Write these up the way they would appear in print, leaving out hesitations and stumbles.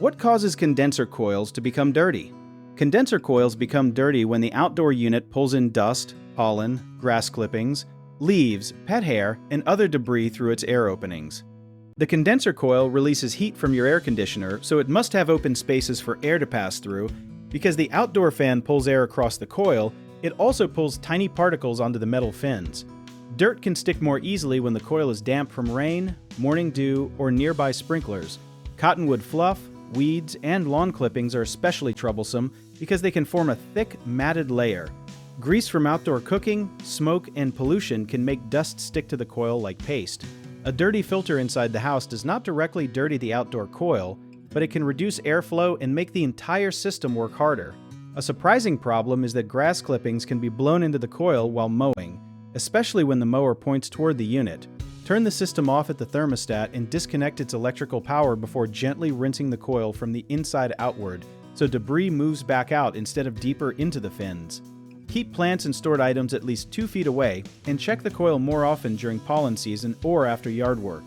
What causes condenser coils to become dirty? Condenser coils become dirty when the outdoor unit pulls in dust, pollen, grass clippings, leaves, pet hair, and other debris through its air openings. The condenser coil releases heat from your air conditioner, so it must have open spaces for air to pass through. Because the outdoor fan pulls air across the coil, it also pulls tiny particles onto the metal fins. Dirt can stick more easily when the coil is damp from rain, morning dew, or nearby sprinklers. Cottonwood fluff, weeds, and lawn clippings are especially troublesome because they can form a thick, matted layer. Grease from outdoor cooking, smoke, and pollution can make dust stick to the coil like paste. A dirty filter inside the house does not directly dirty the outdoor coil, but it can reduce airflow and make the entire system work harder. A surprising problem is that grass clippings can be blown into the coil while mowing, especially when the mower points toward the unit. Turn the system off at the thermostat and disconnect its electrical power before gently rinsing the coil from the inside outward, so debris moves back out instead of deeper into the fins. Keep plants and stored items at least 2 feet away, and check the coil more often during pollen season or after yard work.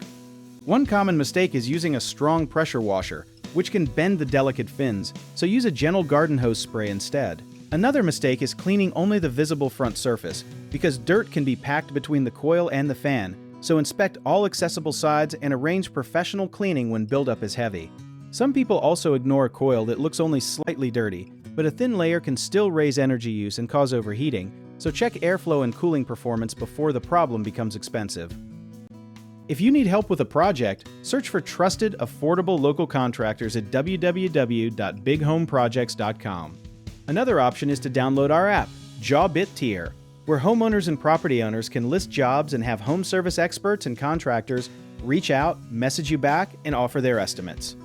One common mistake is using a strong pressure washer, which can bend the delicate fins, so use a gentle garden hose spray instead. Another mistake is cleaning only the visible front surface, because dirt can be packed between the coil and the fan, so inspect all accessible sides and arrange professional cleaning when buildup is heavy. Some people also ignore a coil that looks only slightly dirty, but a thin layer can still raise energy use and cause overheating, so check airflow and cooling performance before the problem becomes expensive. If you need help with a project, search for trusted, affordable local contractors at www.bighomeprojects.com. Another option is to download our app, Jawbit Tier, where homeowners and property owners can list jobs and have home service experts and contractors reach out, message you back, and offer their estimates.